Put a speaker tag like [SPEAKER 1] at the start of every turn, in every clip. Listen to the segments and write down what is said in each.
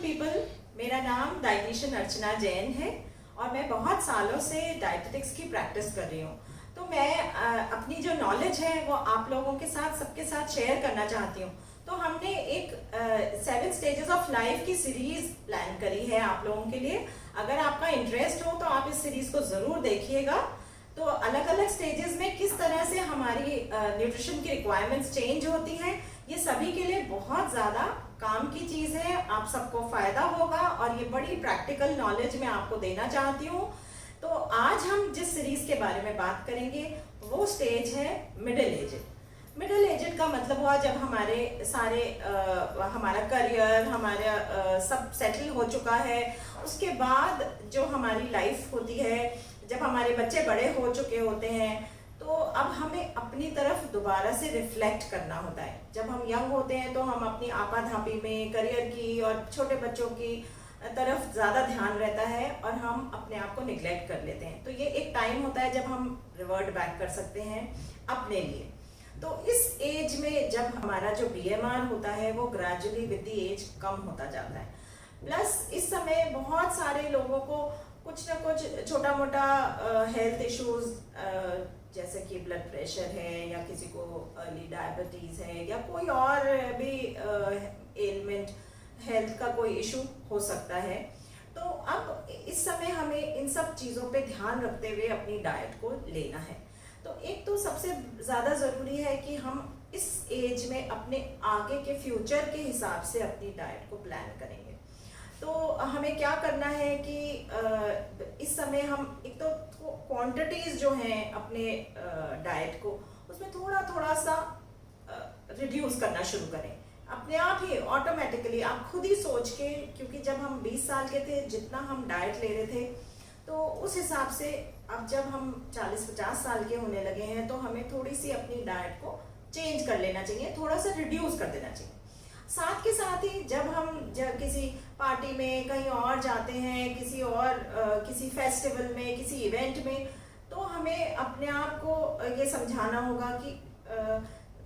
[SPEAKER 1] People, मेरा नाम dietitian अर्चना जैन है और मैं बहुत सालों से डाइटेटिक्स की प्रैक्टिस कर रही हूँ। तो मैं अपनी जो नॉलेज है वो आप लोगों के साथ सबके साथ शेयर करना चाहती हूँ। तो हमने एक 7 स्टेजेस ऑफ लाइफ की सीरीज प्लान करी है आप लोगों के लिए। अगर आपका इंटरेस्ट हो तो आप इस सीरीज को ज़रूर देखिएगा। तो अलग अलग स्टेजेस में किस तरह से हमारी न्यूट्रिशन की रिक्वायरमेंट्स चेंज होती हैं, ये सभी के लिए बहुत ज़्यादा काम की चीज़ है। आप सबको फ़ायदा होगा और ये बड़ी प्रैक्टिकल नॉलेज मैं आपको देना चाहती हूँ। तो आज हम जिस सीरीज़ के बारे में बात करेंगे वो स्टेज है मिडिल एजेड। मिडिल एजेड का मतलब हुआ जब हमारे सारे हमारा करियर, हमारा सब सेटल हो चुका है। उसके बाद जो हमारी लाइफ होती है, जब हमारे बच्चे बड़े हो चुके होते हैं, तो अब हमें अपनी तरफ दोबारा से रिफ्लेक्ट करना होता है। जब हम यंग होते हैं तो हम अपनी आपाधापी में करियर की और छोटे बच्चों की तरफ ज़्यादा ध्यान रहता है और हम अपने आप को निगलेक्ट कर लेते हैं। तो ये एक टाइम होता है जब हम रिवर्ट बैक कर सकते हैं अपने लिए। तो इस एज में जब हमारा जो BMR होता है वो ग्रेजुअली विद द एज कम होता जाता है। प्लस इस समय बहुत सारे लोगों को कुछ ना कुछ छोटा मोटा हेल्थ इश्यूज जैसे कि ब्लड प्रेशर है या किसी को अर्ली डायबिटीज़ है या कोई और भी एलिमेंट हेल्थ का कोई इशू हो सकता है। तो अब इस समय हमें इन सब चीज़ों पे ध्यान रखते हुए अपनी डाइट को लेना है। तो एक तो सबसे ज़्यादा ज़रूरी है कि हम इस एज में अपने आगे के फ्यूचर के हिसाब से अपनी डाइट को प्लान करेंगे। तो हमें क्या करना है कि इस समय हम एक तो क्वांटिटीज़ जो हैं अपने डाइट को उसमें थोड़ा थोड़ा सा रिड्यूस करना शुरू करें अपने आप ही ऑटोमेटिकली। आप खुद ही सोच के, क्योंकि जब हम 20 साल के थे जितना हम डाइट ले रहे थे, तो उस हिसाब से अब जब हम 40-50 साल के होने लगे हैं तो हमें थोड़ी सी अपनी डाइट को चेंज कर लेना चाहिए, थोड़ा सा रिड्यूस कर देना चाहिए। साथ के साथ ही जब हम किसी पार्टी में कहीं और जाते हैं, किसी फेस्टिवल में, किसी इवेंट में, तो हमें अपने आप को ये समझाना होगा कि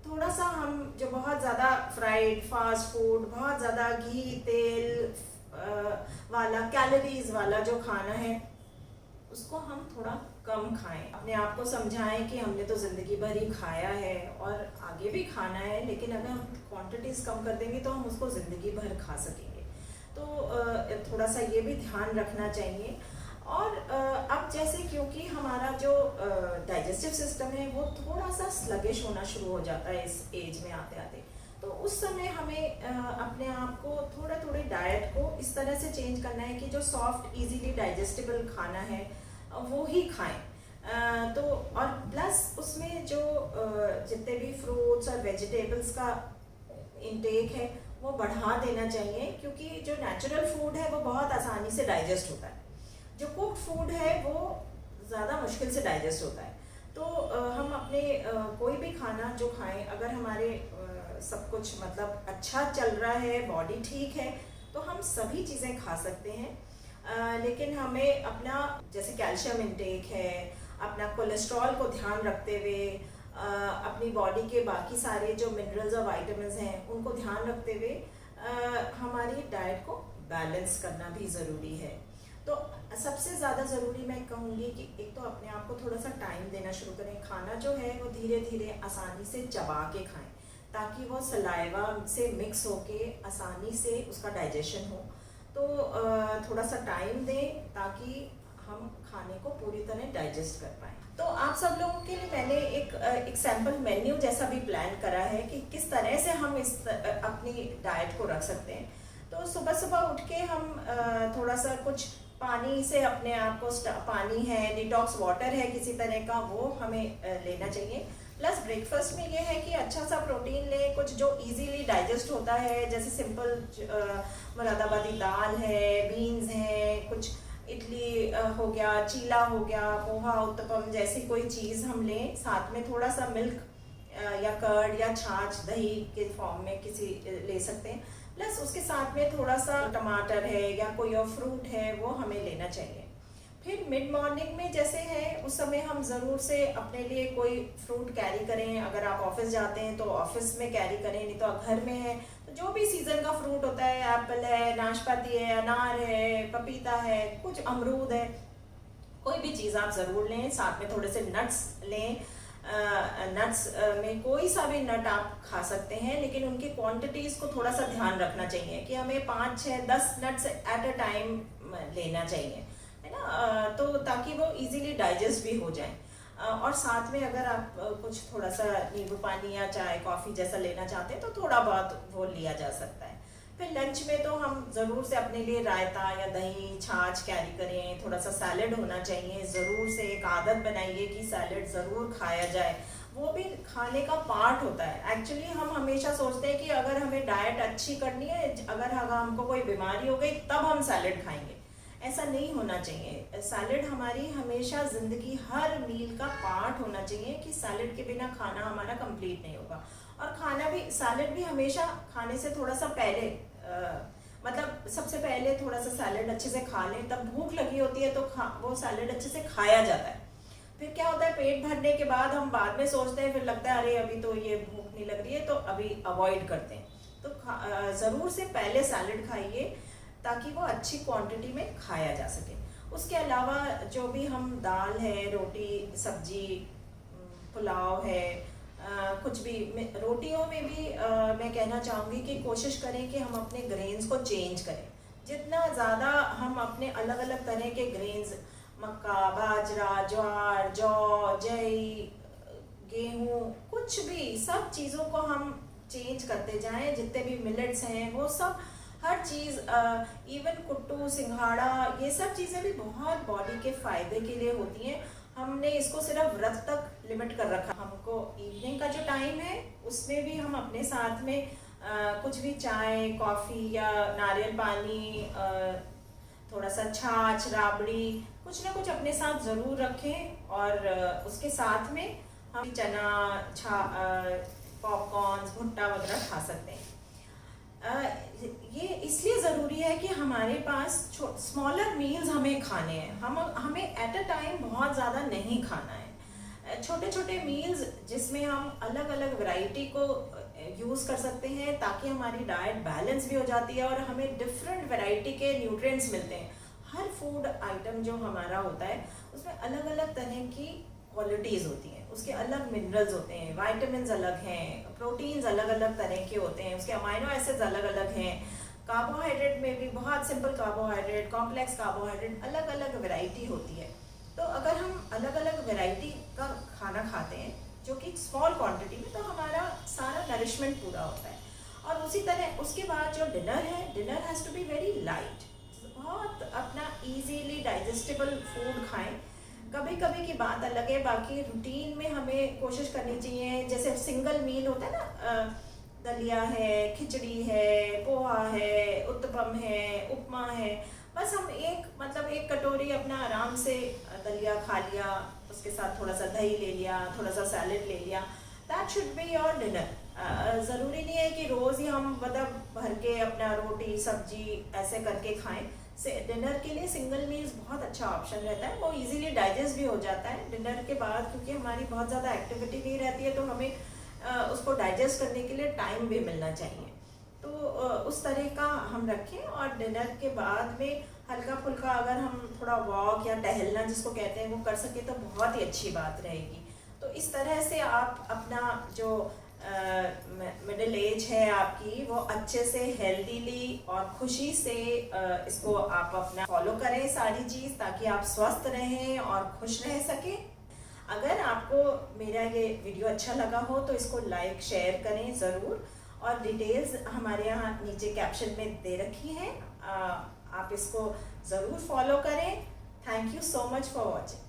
[SPEAKER 1] थोड़ा सा हम जो बहुत ज़्यादा फ्राइड फास्ट फूड, बहुत ज़्यादा घी तेल वाला, कैलोरीज वाला जो खाना है उसको हम थोड़ा कम खाएं। अपने आप को समझाएं कि हमने तो ज़िंदगी भर ही खाया है और आगे भी खाना है, लेकिन अगर हम क्वांटिटीज़ कम कर देंगे तो हम उसको ज़िंदगी भर खा सकेंगे। तो थोड़ा सा ये भी ध्यान रखना चाहिए। और अब जैसे क्योंकि हमारा जो डाइजेस्टिव सिस्टम है वो थोड़ा सा स्लगिश होना शुरू हो जाता है इस एज में आते आते, तो उस समय हमें अपने आप को थोड़ी डाइट को इस तरह से चेंज करना है कि जो सॉफ्ट इजीली डाइजेस्टेबल खाना है वो ही खाएं। तो और प्लस उसमें जो जितने भी फ्रूट्स और वेजिटेबल्स का इंटेक है वो बढ़ा देना चाहिए, क्योंकि जो नेचुरल फूड है वो बहुत आसानी से डाइजेस्ट होता है। जो कुक्ड फूड है वो ज़्यादा मुश्किल से डाइजेस्ट होता है। तो हम अपने कोई भी खाना जो खाएं, अगर हमारे सब कुछ मतलब अच्छा चल रहा है, बॉडी ठीक है, तो हम सभी चीज़ें खा सकते हैं। लेकिन हमें अपना जैसे कैल्शियम इंटेक है, अपना कोलेस्ट्रॉल को ध्यान रखते हुए, अपनी बॉडी के बाकी सारे जो मिनरल्स और वाइटामिन्स हैं उनको ध्यान रखते हुए हमारी डाइट को बैलेंस करना भी ज़रूरी है। तो सबसे ज़्यादा ज़रूरी मैं कहूँगी कि एक तो अपने आप को थोड़ा सा टाइम देना शुरू करें। खाना जो है वो धीरे धीरे आसानी से चबा के खाएं, ताकि वो सलाइवा से मिक्स होके आसानी से उसका डाइजेशन हो। तो थोड़ा सा टाइम दें ताकि हम खाने को पूरी तरह डाइजेस्ट कर पाएँ। तो आप सब लोगों के लिए मैंने एक सैम्पल मेन्यू जैसा भी प्लान करा है कि किस तरह से हम अपनी डाइट को रख सकते हैं। तो सुबह सुबह उठ के हम थोड़ा सा कुछ पानी से अपने आप को, पानी है, डिटॉक्स वाटर है किसी तरह का, वो हमें लेना चाहिए। प्लस ब्रेकफास्ट में ये है कि अच्छा सा प्रोटीन लें, कुछ जो इजीली डाइजेस्ट होता है, जैसे सिंपल मुरादाबादी दाल है, बीन्स हैं, कुछ इडली हो गया, चीला हो गया, पोहा, उत्तपम जैसी कोई चीज़ हम लें। साथ में थोड़ा सा मिल्क या कर्ड या छाछ दही के फॉर्म में किसी ले सकते हैं। प्लस उसके साथ में थोड़ा सा टमाटर है या कोई और फ्रूट है वो हमें लेना चाहिए। फिर मिड मॉर्निंग में जैसे है उस समय हम ज़रूर से अपने लिए कोई फ्रूट कैरी करें। अगर आप ऑफिस जाते हैं तो ऑफिस में कैरी करें, नहीं तो घर में है तो जो भी सीज़न का फ्रूट होता है, एप्पल है, नाशपाती है, अनार है, पपीता है, कुछ अमरूद है, कोई भी चीज़ आप ज़रूर लें। साथ में थोड़े से नट्स लें। नट्स में कोई सा भी नट आप खा सकते हैं, लेकिन उनकी क्वांटिटीज़ को थोड़ा सा ध्यान रखना चाहिए कि हमें 5, 6, 10 नट्स एट अ टाइम लेना चाहिए, है ना, तो ताकि वो इजीली डाइजेस्ट भी हो जाए। और साथ में अगर आप कुछ थोड़ा सा नींबू पानी या चाय कॉफ़ी जैसा लेना चाहते हैं तो थोड़ा बहुत वो लिया जा सकता है। फिर लंच में तो हम ज़रूर से अपने लिए रायता या दही छाछ कैरी करें। थोड़ा सा सैलेड होना चाहिए, ज़रूर से एक आदत बनाइए कि सैलेड ज़रूर खाया जाए। वो भी खाने का पार्ट होता है। एक्चुअली हम हमेशा सोचते हैं कि अगर हमें डाइट अच्छी करनी है, अगर हमको कोई बीमारी हो गई तब हम सैलेड खाएंगे, ऐसा नहीं होना चाहिए। सैलेड हमारी हमेशा ज़िंदगी हर मील का पार्ट होना चाहिए कि सैलेड के बिना खाना हमारा कंप्लीट नहीं होगा। और खाना भी, सैलेड भी हमेशा खाने से थोड़ा सा पहले मतलब सबसे पहले थोड़ा सा सैलेड अच्छे से खा लें, तब भूख लगी होती है तो वो सैलेड अच्छे से खाया जाता है। फिर क्या होता है, पेट भरने के बाद हम बाद में सोचते हैं, फिर लगता है अरे अभी तो ये भूख नहीं लग रही है तो अभी अवॉइड करते हैं। तो ज़रूर से पहले सैलेड खाइए ताकि वो अच्छी क्वांटिटी में खाया जा सके। उसके अलावा जो भी हम दाल है, रोटी, सब्जी, पुलाव है, कुछ भी रोटियों में भी मैं कहना चाहूँगी कि कोशिश करें कि हम अपने ग्रेन्स को चेंज करें। जितना ज़्यादा हम अपने अलग अलग तरह के ग्रेन्स, मक्का, बाजरा, ज्वार, जौ, जई, गेहूँ, कुछ भी, सब चीज़ों को हम चेंज करते जाएं। जितने भी मिलेट्स हैं वो सब, हर चीज़, इवन कुट्टू, सिंघाड़ा, ये सब चीज़ें भी बहुत बॉडी के फायदे के लिए होती हैं। हमने इसको सिर्फ व्रत तक लिमिट कर रखा। हमको इवनिंग का जो टाइम है उसमें भी हम अपने साथ में कुछ भी चाय, कॉफ़ी या नारियल पानी, थोड़ा सा छाछ, राबड़ी, कुछ ना कुछ अपने साथ ज़रूर रखें। और उसके साथ में हम चना, पॉपकॉर्न, भुट्टा वगैरह खा सकते हैं। ये इसलिए ज़रूरी है कि हमारे पास स्मॉलर मील्स हमें खाने हैं। हमें एट अ टाइम बहुत ज़्यादा नहीं खाना है। छोटे छोटे मील्स जिसमें हम अलग अलग वैरायटी को यूज़ कर सकते हैं ताकि हमारी डाइट बैलेंस भी हो जाती है और हमें डिफरेंट वैरायटी के न्यूट्रिएंट्स मिलते हैं। हर फूड आइटम जो हमारा होता है उसमें अलग अलग तरह की क्वालिटीज़ होती हैं, उसके अलग मिनरल्स होते हैं, वाइटामिन अलग हैं, प्रोटीन्स अलग अलग तरह के होते हैं, उसके अमाइनो एसिड्स अलग अलग हैं। कार्बोहाइड्रेट में भी बहुत सिंपल कार्बोहाइड्रेट, कॉम्प्लेक्स कार्बोहाइड्रेट, अलग अलग वैरायटी होती है। तो अगर हम अलग अलग वैरायटी का खाना खाते हैं जो कि स्मॉल क्वांटिटी में, तो हमारा सारा नरिशमेंट पूरा होता है। और उसी तरह उसके बाद जो डिनर है, dinner has to be very light. बहुत अपना ईजीली डाइजेस्टेबल फूड खाएं। कभी कभी की बात अलग है, बाकी रूटीन में हमें कोशिश करनी चाहिए। जैसे सिंगल मील होता है ना, दलिया है, खिचड़ी है, पोहा है, उत्तपम है, उपमा है, बस हम एक कटोरी अपना आराम से दलिया खा लिया, उसके साथ थोड़ा सा दही ले लिया, थोड़ा सा सैलेड ले लिया, that should be your dinner. ज़रूरी नहीं है कि रोज़ ही हम भर के अपना रोटी सब्जी ऐसे करके खाएं। से डिनर के लिए सिंगल मील्स बहुत अच्छा ऑप्शन रहता है, वो इजीली डाइजेस्ट भी हो जाता है डिनर के बाद, क्योंकि हमारी बहुत ज़्यादा एक्टिविटी नहीं रहती है तो हमें उसको डाइजेस्ट करने के लिए टाइम भी मिलना चाहिए। तो उस तरह का हम रखें। और डिनर के बाद में हल्का फुल्का अगर हम थोड़ा वॉक या टहलना जिसको कहते हैं वो कर सके तो बहुत ही अच्छी बात रहेगी। तो इस तरह से आप अपना जो मिडिल एज है आपकी, वो अच्छे से हेल्दीली और खुशी से इसको आप अपना फॉलो करें सारी चीज़, ताकि आप स्वस्थ रहें और खुश रह सकें। अगर आपको मेरा ये वीडियो अच्छा लगा हो तो इसको लाइक शेयर करें ज़रूर। और डिटेल्स हमारे यहाँ नीचे कैप्शन में दे रखी हैं, आप इसको ज़रूर फॉलो करें। Thank you so much for watching.